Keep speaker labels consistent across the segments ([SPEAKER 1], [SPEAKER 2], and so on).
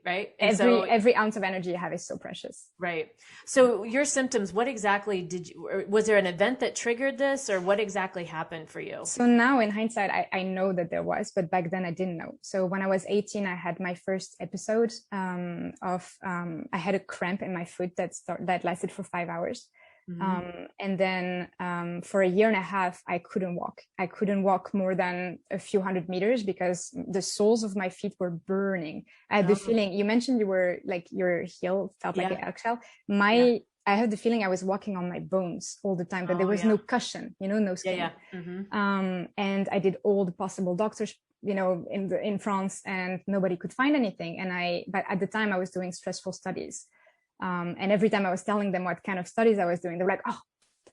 [SPEAKER 1] right? And
[SPEAKER 2] Every ounce of energy you have is so precious.
[SPEAKER 1] right. So your symptoms, what exactly did you, or was there an event that triggered this, or what exactly happened for you?
[SPEAKER 2] So now in hindsight, I know that there was, but back then I didn't know. So when I was 18, I had my first episode I had a cramp in my foot that lasted for 5 hours. And then for a year and a half, I couldn't walk. I couldn't walk more than a few hundred meters because the soles of my feet were burning. I had the feeling, you mentioned you were like your heel felt like an eggshell. I had the feeling I was walking on my bones all the time, that there was no cushion, no skin. And I did all the possible doctors, in France, and nobody could find anything. But at the time I was doing stressful studies. And every time I was telling them what kind of studies I was doing, they were like,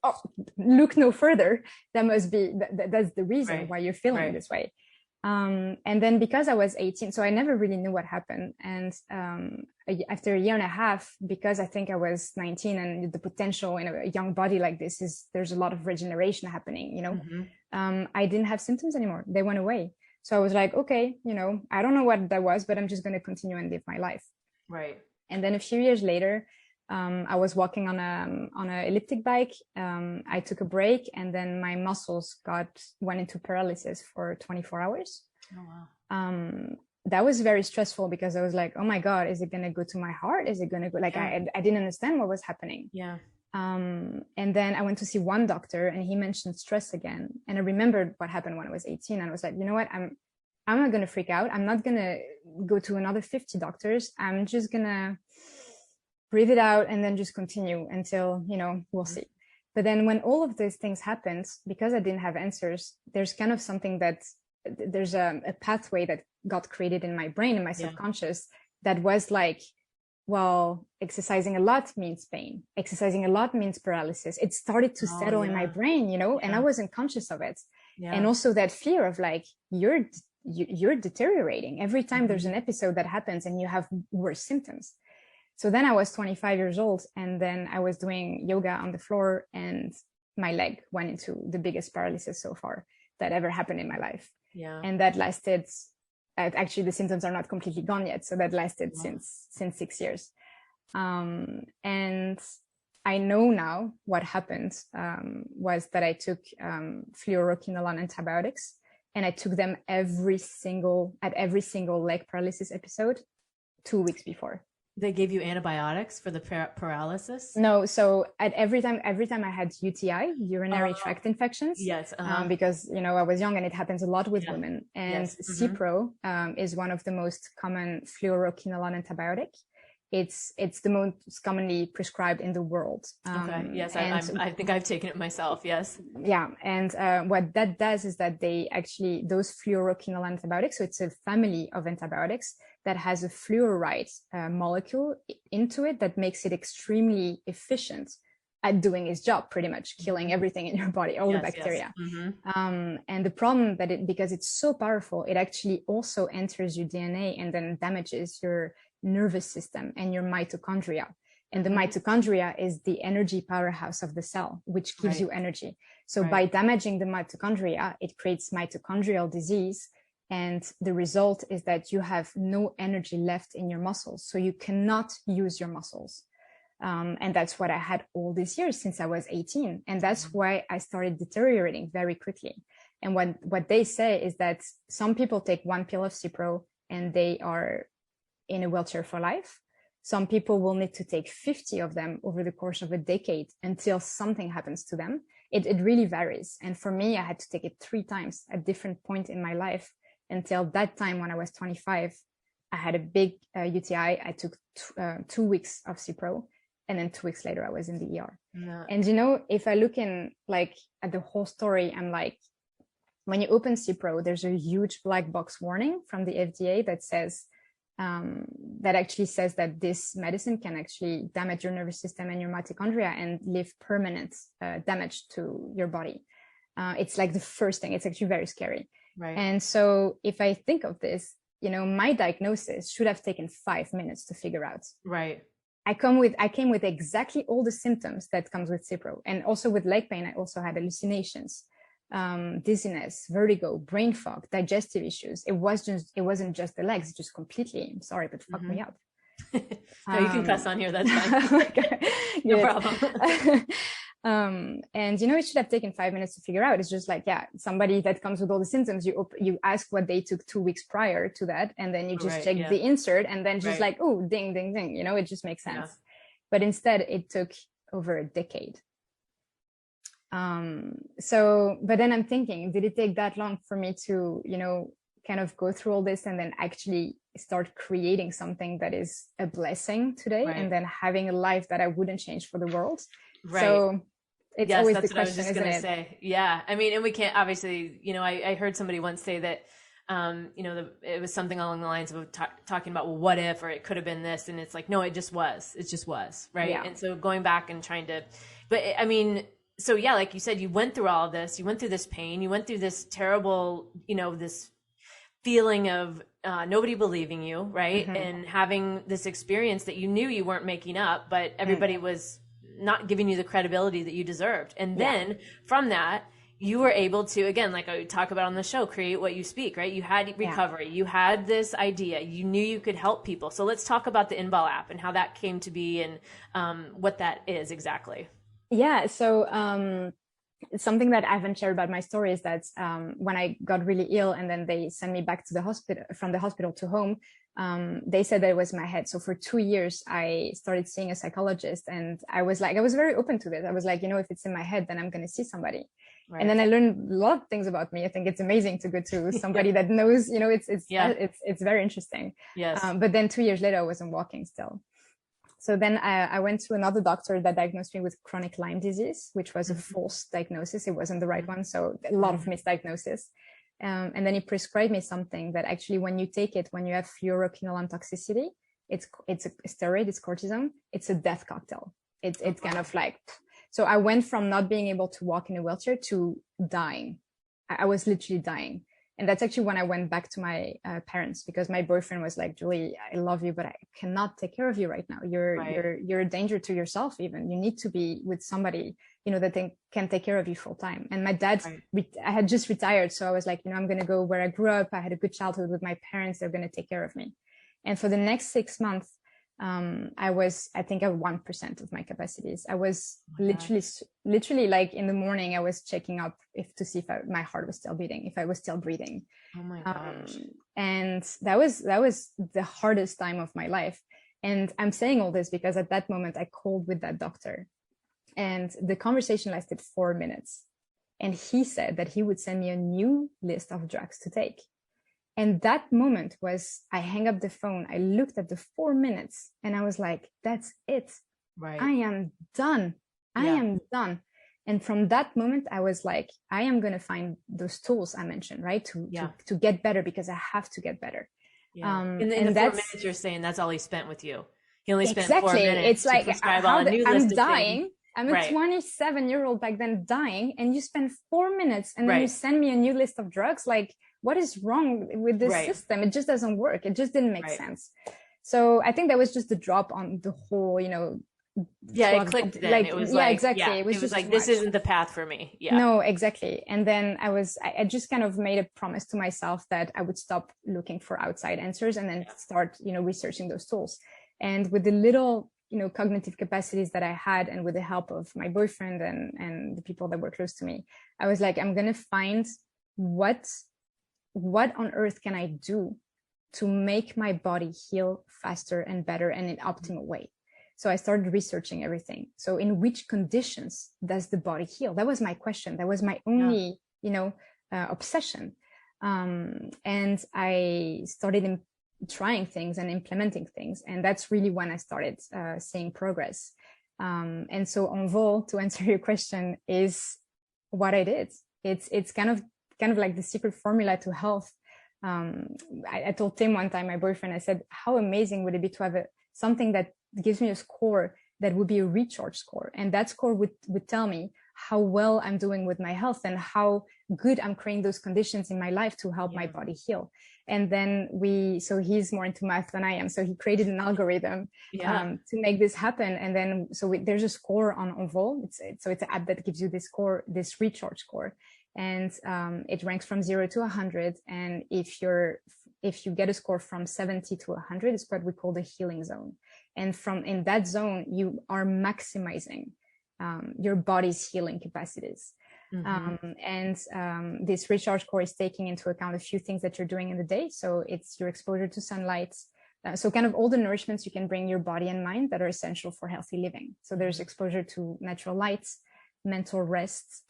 [SPEAKER 2] oh, look no further. That must be, that's the reason why you're feeling this way. And then because I was 18, so I never really knew what happened. And after a year and a half, because I think I was 19, and the potential in a young body like this there's a lot of regeneration happening, I didn't have symptoms anymore. They went away. So I was like, okay, I don't know what that was, but I'm just going to continue and live my life.
[SPEAKER 1] Right.
[SPEAKER 2] And then a few years later, I was walking on a elliptic bike. I took a break, and then my muscles went into paralysis for 24 hours.
[SPEAKER 1] Oh, wow.
[SPEAKER 2] That was very stressful because I was like, oh my God, is it going to go to my heart? Is it going to go? Like, I didn't understand what was happening.
[SPEAKER 1] Yeah.
[SPEAKER 2] And then I went to see one doctor, and he mentioned stress again. And I remembered what happened when I was 18. And I was like, you know what? I'm not going to freak out. I'm not going to go to another 50 doctors. I'm just going to breathe it out and then just continue until, we'll see. But then when all of these things happened, because I didn't have answers, there's kind of something there's a pathway that got created in my brain, in my subconscious, that was like, well, exercising a lot means pain. Exercising a lot means paralysis. It started to settle in my brain, and I wasn't conscious of it. Yeah. And also that fear of like, you're deteriorating every time there's an episode that happens and you have worse symptoms. So then I was 25 years old, and then I was doing yoga on the floor, and my leg went into the biggest paralysis so far that ever happened in my life. Yeah. And that lasted, actually the symptoms are not completely gone yet. So that lasted since 6 years. And I know now what happened was that I took fluoroquinolone antibiotics, and I took them every single leg paralysis episode 2 weeks before.
[SPEAKER 1] They gave you antibiotics for the paralysis?
[SPEAKER 2] No. So every time I had UTI, urinary tract infections.
[SPEAKER 1] Yes.
[SPEAKER 2] Because, I was young, and it happens a lot with women. And Cipro is one of the most common fluoroquinolone antibiotic. It's the most commonly prescribed in the world.
[SPEAKER 1] Okay. Yes, I think I've taken it myself. Yes.
[SPEAKER 2] Yeah, and what that does is that those fluoroquinolone antibiotics. So it's a family of antibiotics that has a fluoride molecule into it that makes it extremely efficient at doing its job, pretty much killing everything in your body, all the bacteria. Yes. And the problem because it's so powerful, it actually also enters your DNA and then damages your nervous system and your mitochondria. And the mitochondria is the energy powerhouse of the cell, which gives you energy. So by damaging the mitochondria, it creates mitochondrial disease. And the result is that you have no energy left in your muscles. So you cannot use your muscles. And that's what I had all these years since I was 18. And that's why I started deteriorating very quickly. And what they say is that some people take one pill of Cipro and they are in a wheelchair for life. Some people will need to take 50 of them over the course of a decade until something happens to them. It really varies. And for me, I had to take it 3 times at different points in my life until that time when I was 25. I had a big UTI. I took 2 weeks of Cipro, and then 2 weeks later I was in the ER. Yeah. And if I look in at the whole story, I'm like, when you open Cipro, there's a huge black box warning from the FDA that says that this medicine can actually damage your nervous system and your mitochondria and leave permanent damage to your body. It's like the first thing. It's actually very scary. Right. And so if I think of this, my diagnosis should have taken 5 minutes to figure out. Right. I came with exactly all the symptoms that comes with Cipro, and also with leg pain. I also had hallucinations. dizziness, vertigo, brain fog, digestive issues. It wasn't just the legs, just completely, I'm sorry, but fuck me up.
[SPEAKER 1] No, you can cuss on here. That's fine.
[SPEAKER 2] Okay,
[SPEAKER 1] No problem.
[SPEAKER 2] And it should have taken 5 minutes to figure out. It's just like, yeah, somebody that comes with all the symptoms, you ask what they took 2 weeks prior to that, and then you just check the insert, and then just like, oh, ding, ding, ding, it just makes sense. Yeah. But instead, it took over a decade. But then I'm thinking, did it take that long for me to, kind of go through all this and then actually start creating something that is a blessing today, and then having a life that I wouldn't change for the world? Right. So it's always the question, I was just going to say.
[SPEAKER 1] Yeah. I mean, and we can't obviously, I heard somebody once say that, it was something along the lines of talking about, well, what if, or it could have been this. And it's like, no, it just was. Right. Yeah. And so going back and trying to, but I mean, so yeah, like you said, you went through all of this, you went through this pain, you went through this terrible, this feeling of nobody believing you, right? Mm-hmm. And having this experience that you knew you weren't making up, but everybody was not giving you the credibility that you deserved. And then from that, you were able to, again, like I talk about on the show, create what you speak, right? You had recovery, you had this idea, you knew you could help people. So let's talk about the Envol app and how that came to be and what that is exactly.
[SPEAKER 2] Yeah. So something that I haven't shared about my story is that when I got really ill and then they sent me back to the hospital, from the hospital to home, they said that it was my head. So for 2 years, I started seeing a psychologist, and I was very open to this. I was like, if it's in my head, then I'm going to see somebody. Right. And then I learned a lot of things about me. I think it's amazing to go to somebody that knows, it's very interesting.
[SPEAKER 1] Yes.
[SPEAKER 2] But then 2 years later, I wasn't walking still. So then I went to another doctor that diagnosed me with chronic Lyme disease, which was a false diagnosis. It wasn't the right one. So a lot of misdiagnosis. And then he prescribed me something that actually, when you take it, when you have fluoroquinolone toxicity, it's a steroid, it's cortisone, it's a death cocktail. It's kind of like, so I went from not being able to walk in a wheelchair to dying. I was literally dying. And that's actually when I went back to my parents, because my boyfriend was like, Julie, I love you, but I cannot take care of you right now. You're a danger to yourself. Even you need to be with somebody, that can take care of you full time. And my dad, I had just retired. So I was like, I'm going to go where I grew up. I had a good childhood with my parents. They're going to take care of me. And for the next 6 months, I think at 1% of my capacities. I was literally like in the morning, I was checking up to see if my heart was still beating, if I was still breathing.
[SPEAKER 1] Oh my gosh.
[SPEAKER 2] And that was the hardest time of my life. And I'm saying all this because at that moment I called with that doctor, and the conversation lasted 4 minutes. And he said that he would send me a new list of drugs to take. And that moment was, I hang up the phone, I looked at the 4 minutes, and I was like, that's it.
[SPEAKER 1] Right.
[SPEAKER 2] I am done. I am done. And from that moment, I was like, I am going to find those tools I mentioned, right? To get better, because I have to get better.
[SPEAKER 1] Yeah. In the 4 minutes you're saying, that's all he spent with you. He only spent 4 minutes.
[SPEAKER 2] It's like, I'm dying. I'm a 27-year-old back then dying, and you spend 4 minutes and then you send me a new list of drugs. Like, what is wrong with this system? It just doesn't work. It just didn't make sense. So I think that was just the drop on the whole,
[SPEAKER 1] it clicked then.
[SPEAKER 2] Like,
[SPEAKER 1] it was
[SPEAKER 2] exactly.
[SPEAKER 1] It was like, this isn't the path for me. Yeah.
[SPEAKER 2] No, exactly. And then I just kind of made a promise to myself that I would stop looking for outside answers and then start, researching those tools. And with the little, cognitive capacities that I had, and with the help of my boyfriend and the people that were close to me, I was like, I'm going to find what on earth can I do to make my body heal faster and better and in optimal way. So I started researching everything. So in which conditions does the body heal? That was my question. That was my only, obsession. And I started trying things and implementing things. And that's really when I started seeing progress. And so Envol, to answer your question, is what I did. It's kind of like the secret formula to health. I told Tim one time, my boyfriend, I said, how amazing would it be to have something that gives me a score that would be a recharge score. And that score would tell me how well I'm doing with my health and how good I'm creating those conditions in my life to help my body heal. And then so he's more into math than I am. So he created an algorithm to make this happen. And then, there's a score on Envol. It's an app that gives you this score, this recharge score. And it ranks from 0 to 100. And if you get a score from 70 to 100, it's what we call the healing zone. And in that zone, you are maximizing your body's healing capacities. This recharge score is taking into account a few things that you're doing in the day. So it's your exposure to sunlight. So kind of all the nourishments you can bring your body and mind that are essential for healthy living. So there's exposure to natural lights, mental rest,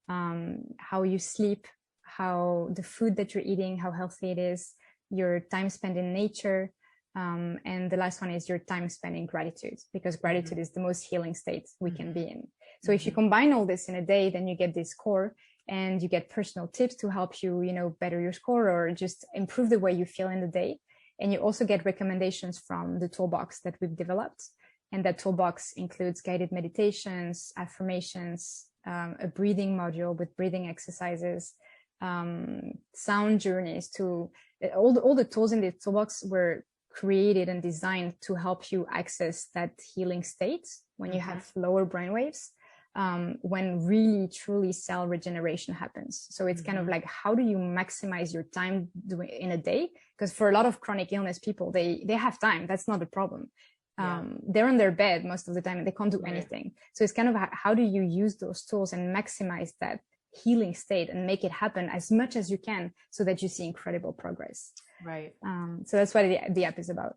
[SPEAKER 2] how you sleep, how the food that you're eating, how healthy it is, your time spent in nature. And the last one is your time spent in gratitude, because gratitude is the most healing state we can be in. So if you combine all this in a day, then you get this score, and you get personal tips to help you, better your score or just improve the way you feel in the day. And you also get recommendations from the toolbox that we've developed. And that toolbox includes guided meditations, affirmations, a breathing module with breathing exercises, sound journeys. To all the tools in the toolbox were created and designed to help you access that healing state when you have lower brainwaves, when really truly cell regeneration happens. So it's kind of like, how do you maximize your time in a day? Because for a lot of chronic illness people, they have time. That's not a problem. They're in their bed most of the time and they can't do anything. So it's kind of how do you use those tools and maximize that healing state and make it happen as much as you can so that you see incredible progress.
[SPEAKER 1] Right.
[SPEAKER 2] So that's what the app is about.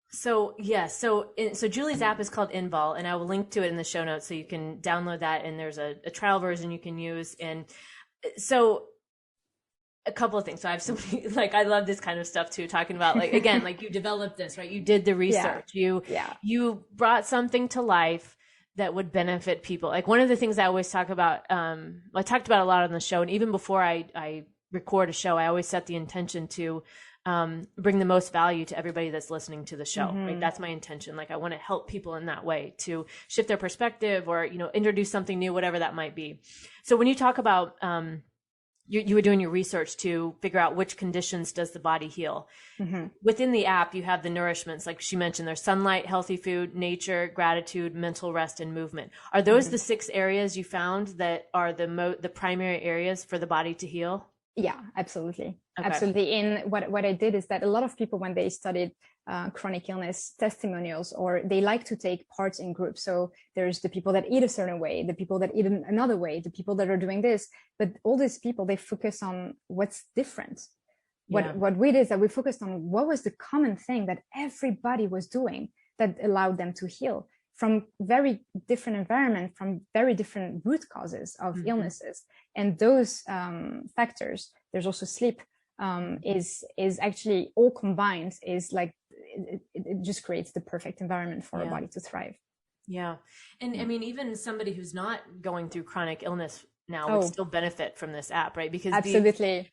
[SPEAKER 1] So so Julie's app is called Envol, and I will link to it in the show notes so you can download that. And there's a trial version you can use. And so a couple of things. So I have so many, I love this kind of stuff too, talking about again, you developed this, right? You did the research. You brought something to life that would benefit people. One of the things I always talk about, I talked about a lot on the show, and even before I record a show, I always set the intention to bring the most value to everybody that's listening to the show, right? That's my intention. I want to help people in that way to shift their perspective or, introduce something new, whatever that might be. So when you talk about, you were doing your research to figure out which conditions does the body heal. Within the app, you have the nourishments, like she mentioned, there's sunlight, healthy food, nature, gratitude, mental rest, and movement. Are those the 6 areas you found that are the primary areas for the body to heal?
[SPEAKER 2] Yeah, absolutely. Okay. Absolutely. And what I did is that a lot of people, when they studied chronic illness testimonials, or they like to take part in groups. So there's the people that eat a certain way, the people that eat another way, the people that are doing this. But all these people, they focus on what's different. What we did is that we focused on what was the common thing that everybody was doing that allowed them to heal from very different environment, from very different root causes of illnesses. And those factors, there's also sleep, is actually all combined, is it just creates the perfect environment for our body to thrive. Yeah.
[SPEAKER 1] And I mean, even somebody who's not going through chronic illness now would still benefit from this app, right? Because
[SPEAKER 2] absolutely.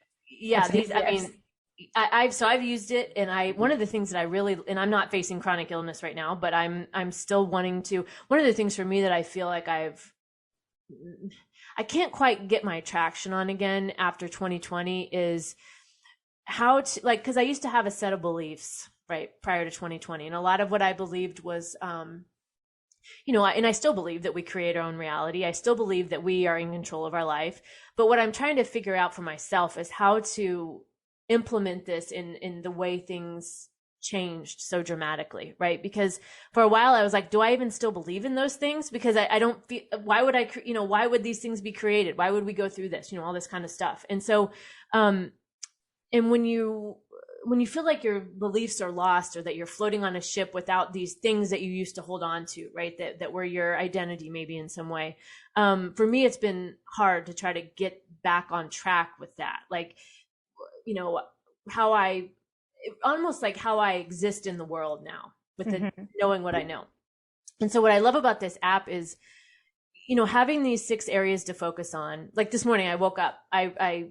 [SPEAKER 1] I've used it, and one of the things that I really, and I'm not facing chronic illness right now, but I'm still wanting to. One of the things for me that I feel like I can't quite get my traction on again after 2020 is how to, because I used to have a set of beliefs, right, prior to 2020, and a lot of what I believed was, and I still believe that we create our own reality. I still believe that we are in control of our life. But what I'm trying to figure out for myself is how to implement this in the way things changed so dramatically, right? Because for a while I was like, do I even still believe in those things? Because I don't feel, why would these things be created? Why would we go through this? All this kind of stuff. And so, and when you feel like your beliefs are lost, or that you're floating on a ship without these things that you used to hold on to, right? That were your identity maybe in some way. For me, it's been hard to try to get back on track with that. How I exist in the world now with knowing what I know. And so what I love about this app is, having these 6 areas to focus on. Like this morning, I woke up, I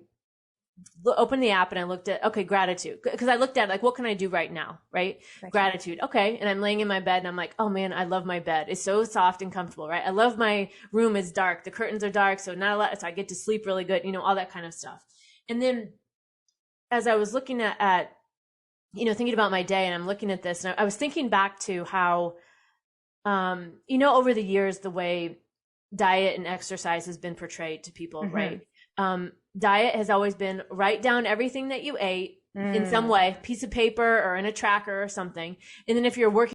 [SPEAKER 1] opened the app and I looked at, gratitude. Because I looked at what can I do right now, right? Gratitude. Okay. And I'm laying in my bed and I'm like, oh man, I love my bed. It's so soft and comfortable, right? I love my room is dark. The curtains are dark. So so I get to sleep really good, all that kind of stuff. And then as I was looking at thinking about my day, and I'm looking at this, and I was thinking back to how, over the years, the way diet and exercise has been portrayed to people, right? diet has always been write down everything that you ate in some way, piece of paper or in a tracker or something. And then if you're working